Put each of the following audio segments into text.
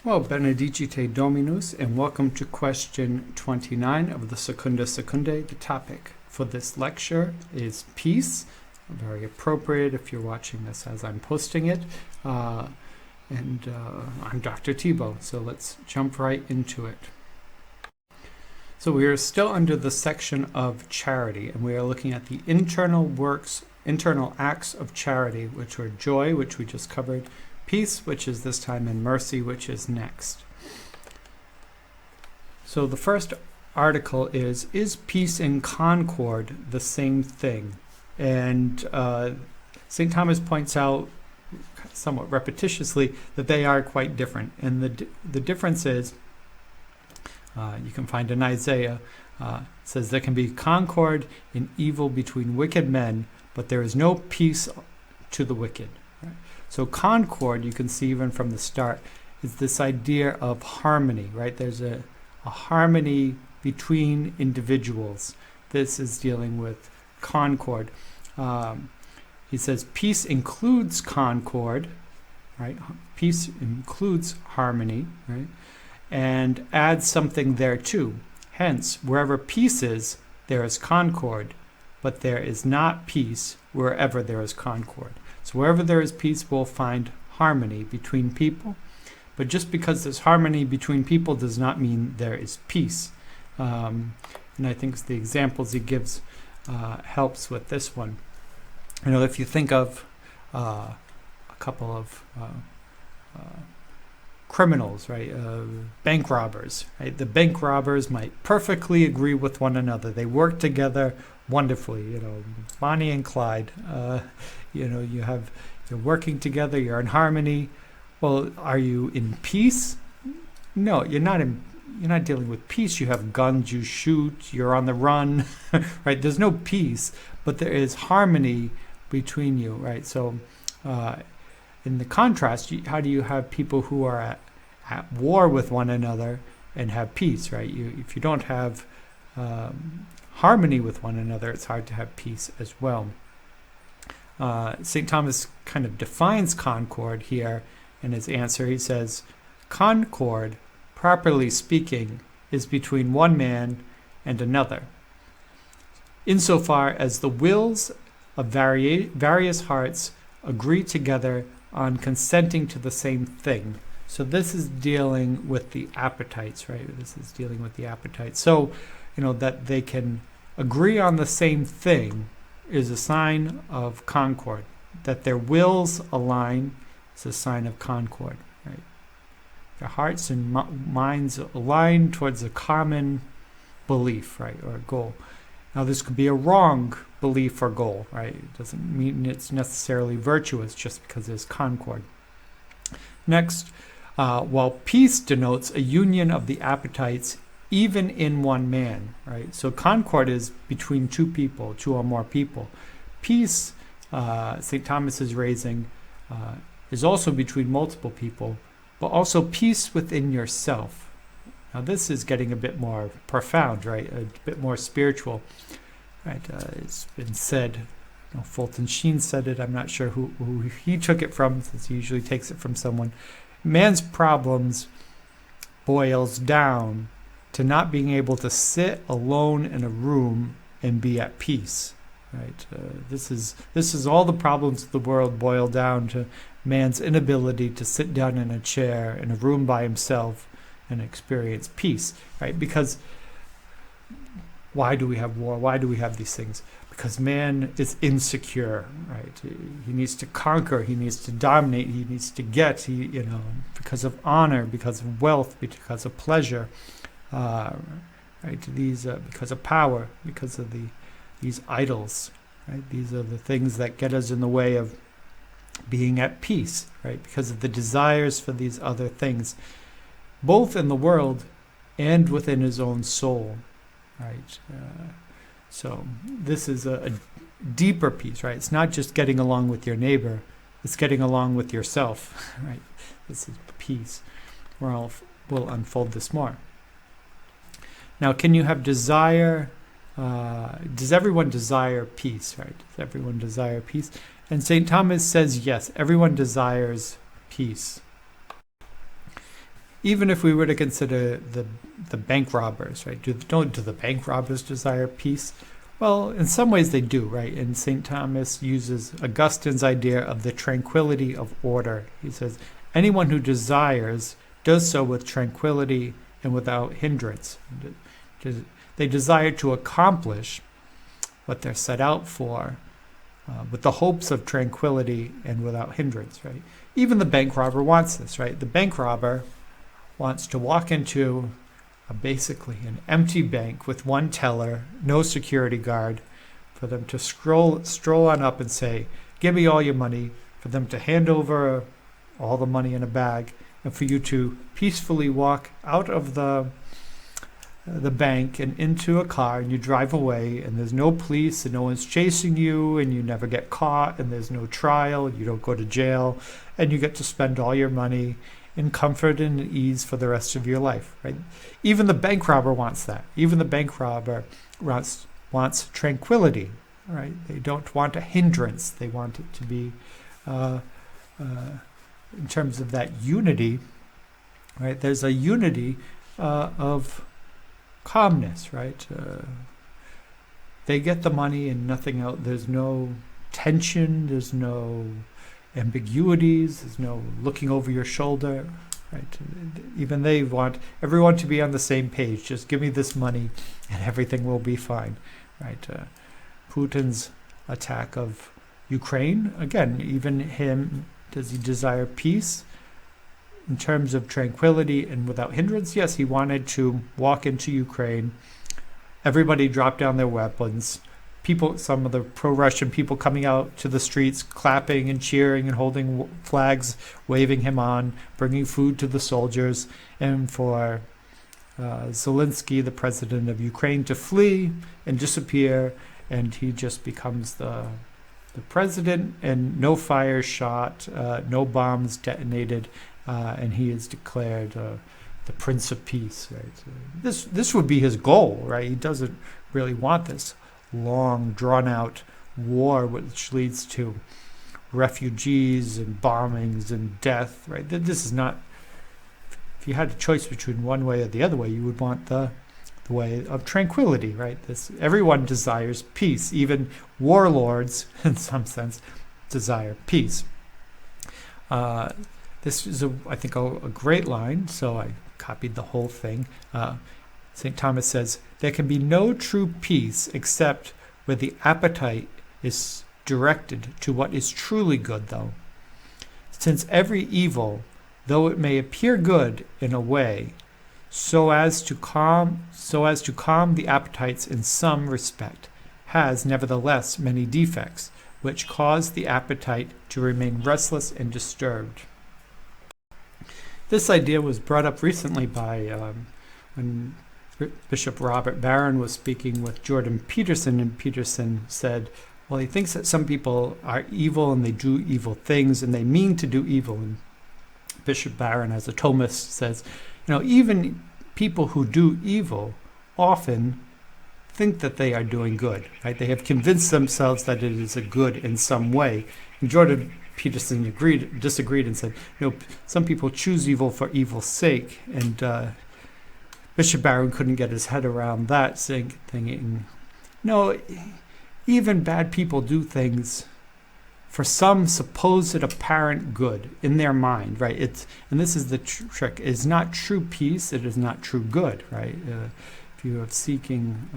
Well, benedicite Dominus, and welcome to question 29 of the Secunda Secundae. The topic for this lecture is peace. Very appropriate if you're watching this as I'm posting it. I'm Dr. Thibault, so let's jump right into it. So we are still under the section of charity, and we are looking at the internal acts of charity, which are joy, which we just covered, peace, which is this time, and mercy, which is next. So the first article is peace and concord the same thing? And St. Thomas points out, somewhat repetitiously, that they are quite different. And the difference is, you can find in Isaiah, says there can be concord in evil between wicked men, but there is no peace to the wicked. Right? So concord, you can see even from the start, is this idea of harmony, right? There's a harmony between individuals. This is dealing with concord. He says peace includes concord, right? Peace includes harmony, right? And adds something there too. Hence, wherever peace is, there is concord, but there is not peace wherever there is concord. So wherever there is peace, we'll find harmony between people. But just because there's harmony between people does not mean there is peace. And I think the examples he gives helps with this one. You know, if you think of a couple of criminals, right? Bank robbers, right? The bank robbers might perfectly agree with one another. They work together wonderfully, you know, Bonnie and Clyde. You know, you're working together, you're in harmony. Well, are you in peace? No, you're not dealing with peace. You have guns, you shoot, you're on the run, right? There's no peace, but there is harmony between you, right? So in the contrast, how do you have people who are at war with one another and have peace, right? If you don't have harmony with one another, it's hard to have peace as well. St. Thomas kind of defines concord here in his answer. He says, concord, properly speaking, is between one man and another, insofar as the wills of various hearts agree together on consenting to the same thing. So this is dealing with the appetites, right? This is dealing with the appetites. So, you know, that they can agree on the same thing is a sign of concord. That their wills align is a sign of concord, right? Their hearts and minds align towards a common belief, right, or a goal. Now, this could be a wrong belief or goal, right? It doesn't mean it's necessarily virtuous just because there's concord. Next, while peace denotes a union of the appetites even in one man, right? So concord is between two people, two or more people. Peace, St. Thomas is raising, is also between multiple people, but also peace within yourself. Now this is getting a bit more profound, right? A bit more spiritual, right? It's been said, you know, Fulton Sheen said it. I'm not sure who he took it from, since he usually takes it from someone. Man's problems boils down to not being able to sit alone in a room and be at peace, right? This is all the problems of the world boil down to man's inability to sit down in a chair in a room by himself and experience peace, right? Because why do we have war? Why do we have these things? Because man is insecure, right? He needs to conquer, he needs to dominate, he needs to get, because of honor, because of wealth, because of pleasure, right? Because of power, because of these idols, right? These are the things that get us in the way of being at peace, right? Because of the desires for these other things, both in the world and within his own soul, right? So this is a deeper peace, right? It's not just getting along with your neighbor, it's getting along with yourself, right? This is peace. We'll unfold this more. Now, can you have desire? Does everyone desire peace, right? Does everyone desire peace? And St. Thomas says, yes, everyone desires peace. even if we were to consider the bank robbers, right? Do the bank robbers desire peace? Well, in some ways they do, right? And St. Thomas uses Augustine's idea of the tranquility of order. He says, anyone who desires does so with tranquility and without hindrance. They desire to accomplish what they're set out for with the hopes of tranquility and without hindrance, right? Even the bank robber wants this, right? The bank robber wants to walk into basically an empty bank with one teller, no security guard, for them to stroll on up and say, give me all your money, for them to hand over all the money in a bag, and for you to peacefully walk out of the bank and into a car, and you drive away, and there's no police and no one's chasing you, and you never get caught, and there's no trial, you don't go to jail, and you get to spend all your money in comfort and ease for the rest of your life, right? Even the bank robber wants that. Even the bank robber wants tranquility, right? They don't want a hindrance. They want it to be, in terms of that unity, right? There's a unity of calmness, right? They get the money and nothing else. There's no tension. There's no ambiguities. There's no looking over your shoulder, right? Even they want everyone to be on the same page. Just give me this money and everything will be fine, right? Putin's attack of Ukraine, again, even him, does he desire peace in terms of tranquility and without hindrance? Yes, he wanted to walk into Ukraine. Everybody dropped down their weapons. People, some of the pro-Russian people coming out to the streets, clapping and cheering and holding flags, waving him on, bringing food to the soldiers, and for Zelensky, the president of Ukraine, to flee and disappear, and he just becomes the president, and no fire shot, no bombs detonated, and he is declared the Prince of Peace. Right? This would be his goal, right? He doesn't really want this long, drawn-out war, which leads to refugees and bombings and death, right? This is not, if you had a choice between one way or the other way, you would want the way of tranquility, right? Everyone desires peace. Even warlords, in some sense, desire peace. This is, I think, a great line, so I copied the whole thing. St. Thomas says, there can be no true peace except where the appetite is directed to what is truly good, though. Since every evil, though it may appear good in a way, so as to calm the appetites in some respect, has nevertheless many defects, which cause the appetite to remain restless and disturbed. This idea was brought up recently by when Bishop Robert Barron was speaking with Jordan Peterson, and Peterson said, well, he thinks that some people are evil and they do evil things and they mean to do evil. And Bishop Barron, as a Thomist, says, even people who do evil often think that they are doing good, right? They have convinced themselves that it is a good in some way. And Jordan Peterson disagreed and said, some people choose evil for evil's sake. And Bishop Barron couldn't get his head around that, thinking, no, even bad people do things for some supposed apparent good in their mind, right? And this is the trick. It's not true peace. It is not true good, right? If you are seeking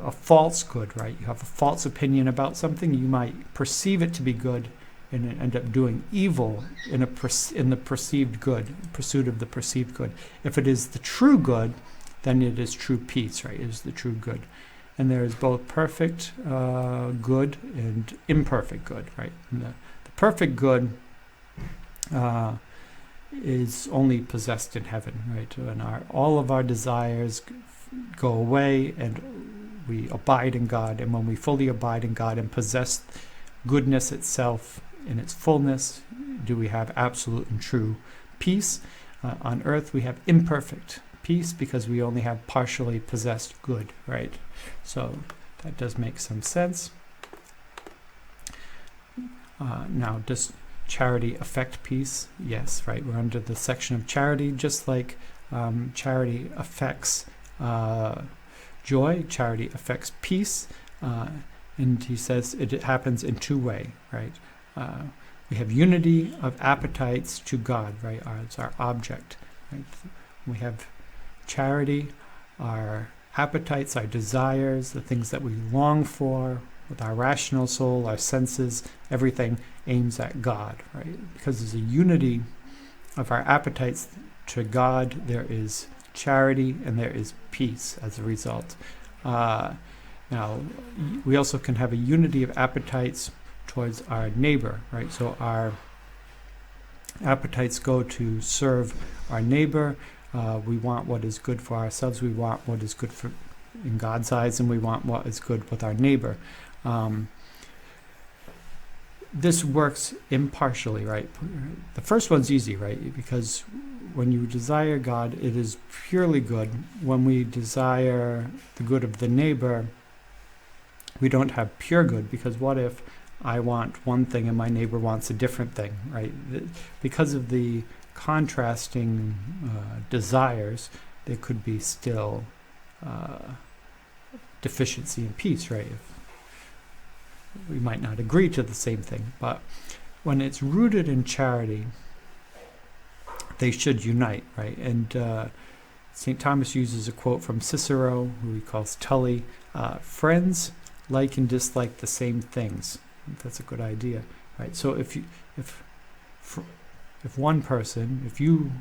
a false good, right? You have a false opinion about something. You might perceive it to be good and end up doing evil in the perceived good, pursuit of the perceived good. If it is the true good, then it is true peace, right? It is the true good. And there is both perfect good and imperfect good, right? And the perfect good is only possessed in heaven, right? And all of our desires go away and we abide in God. And when we fully abide in God and possess goodness itself in its fullness, do we have absolute and true peace. On earth we have imperfect peace because we only have partially possessed good, right? So that does make some sense. Now, charity affect peace? Yes, right. We're under the section of charity, just like charity affects joy, charity affects peace. And he says it happens in two ways, right? We have unity of appetites to God, right? It's our object, right? We have charity, our appetites, our desires, the things that we long for with our rational soul, our senses, everything aims at God, right? Because there's a unity of our appetites to God, there is charity and there is peace as a result. Now, we also can have a unity of appetites towards our neighbor, right? So our appetites go to serve our neighbor. We want what is good for ourselves. We want what is good for in God's eyes, and we want what is good with our neighbor. This works impartially, right? The first one's easy, right? Because when you desire God, it is purely good. When we desire the good of the neighbor, we don't have pure good, because what if I want one thing and my neighbor wants a different thing, right? Because of the contrasting desires, there could be still deficiency in peace, right? We might not agree to the same thing, but when it's rooted in charity, they should unite, right? And St. Thomas uses a quote from Cicero, who he calls Tully, friends like and dislike the same things. That's a good idea, right? So if one person, if you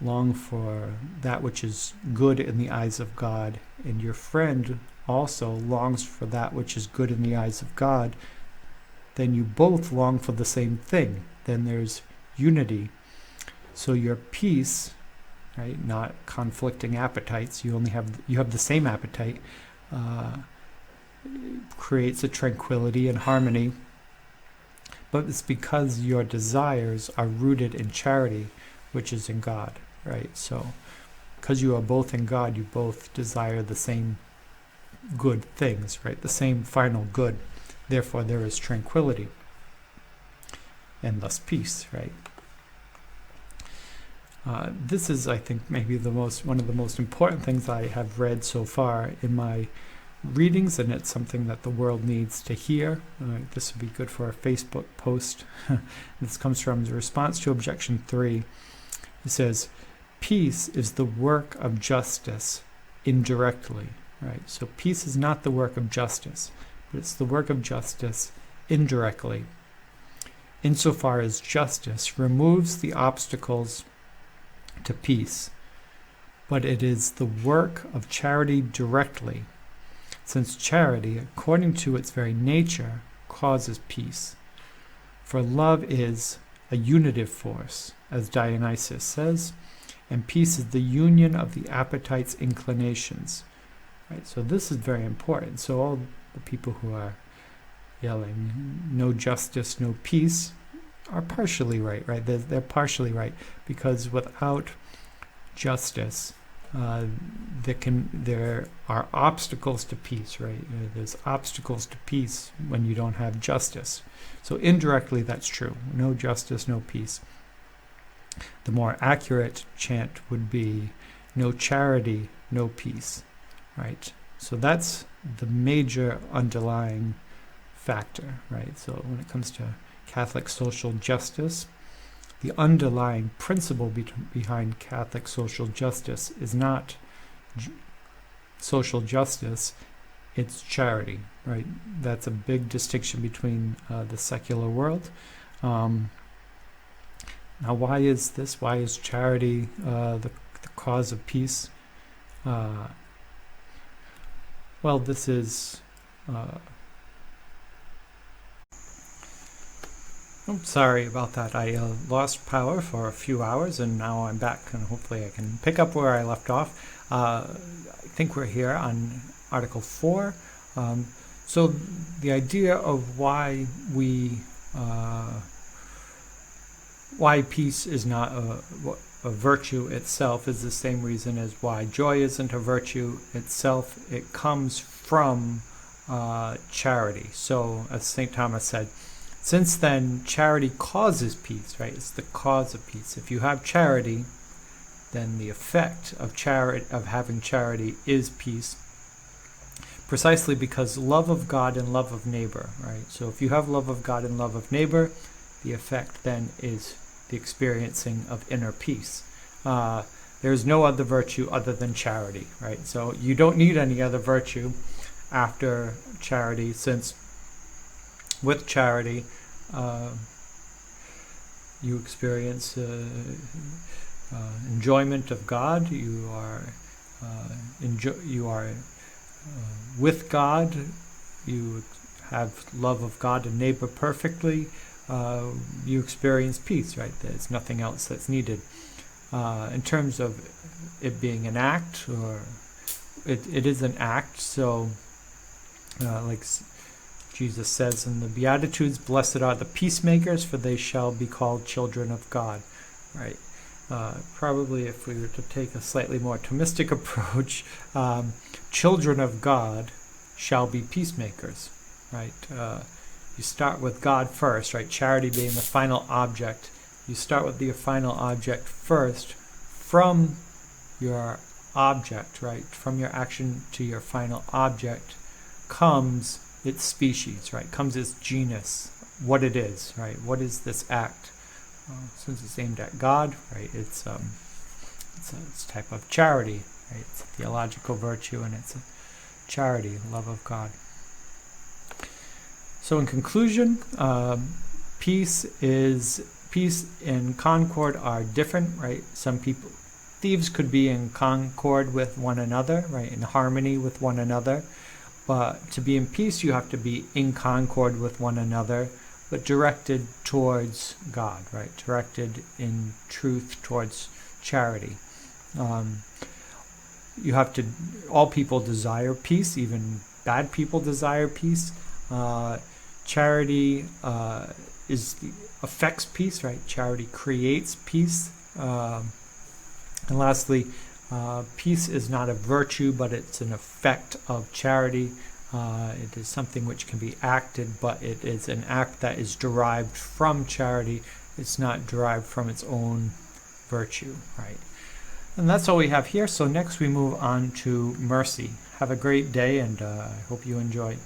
long for that which is good in the eyes of God, and your friend also longs for that which is good in the eyes of God, then you both long for the same thing. Then there's unity. So your peace, right, not conflicting appetites, you have the same appetite, creates a tranquility and harmony. But it's because your desires are rooted in charity, which is in God, right? So because you are both in God, you both desire the same good things, right? The same final good. Therefore, there is tranquility and thus peace, right? This is, I think, maybe one of the most important things I have read so far in my readings, and it's something that the world needs to hear. This would be good for a Facebook post. This comes from the response to objection 3. It says, peace is the work of justice indirectly, right? So peace is not the work of justice, but it's the work of justice indirectly, insofar as justice removes the obstacles to peace, but it is the work of charity directly, since charity, according to its very nature, causes peace. For love is a unitive force, as Dionysius says, and peace is the union of the appetite's inclinations. Right? So this is very important. So all the people who are yelling, no justice, no peace, are partially right, right? They're partially right, because without justice, there are obstacles to peace, right? There's obstacles to peace when you don't have justice. So indirectly, that's true. No justice, no peace. The more accurate chant would be, no charity, no peace, right? So that's the major underlying factor, right? So when it comes to Catholic social justice, the underlying principle behind Catholic social justice is not social justice, it's charity, right? That's a big distinction between the secular world. Now, why is this? Why is charity the cause of peace? Well, this is... sorry about that. I lost power for a few hours, and now I'm back, and hopefully I can pick up where I left off. I think we're here on Article 4. So the idea of why peace is not a virtue itself is the same reason as why joy isn't a virtue itself. It comes from charity. So, as St. Thomas said, Since then, charity causes peace, right? It's the cause of peace. If you have charity, then the effect of having charity is peace, precisely because love of God and love of neighbor, right? So if you have love of God and love of neighbor, the effect then is the experiencing of inner peace. There's no other virtue other than charity, right? So you don't need any other virtue after charity, since with charity you experience enjoyment of God. You are with God. You have love of God and neighbor perfectly. You experience peace, right? There's nothing else that's needed. In terms of it being an act, or it is an act. So, like Jesus says in the Beatitudes, "Blessed are the peacemakers, for they shall be called children of God." Right? Probably, if we were to take a slightly more Thomistic approach, children of God shall be peacemakers. Right? You start with God first, right? Charity being the final object. You start with the final object first. From your object, right? From your action to your final object comes its species, right? Comes its genus, what it is, right? What is this act? Since it's aimed at God, right? It's a type of charity, right? It's a theological virtue, and it's a charity, love of God. So in conclusion, peace and concord are different, right? Thieves could be in concord with one another, right? In harmony with one another. But to be in peace, you have to be in concord with one another, but directed towards God, right? Directed in truth towards charity. All people desire peace, even bad people desire peace. Charity affects peace, right? Charity creates peace. And lastly, peace is not a virtue, but it's an effect of charity. It is something which can be acted, but it is an act that is derived from charity. It's not derived from its own virtue, right? And that's all we have here. So next we move on to mercy. Have a great day, and I hope you enjoy.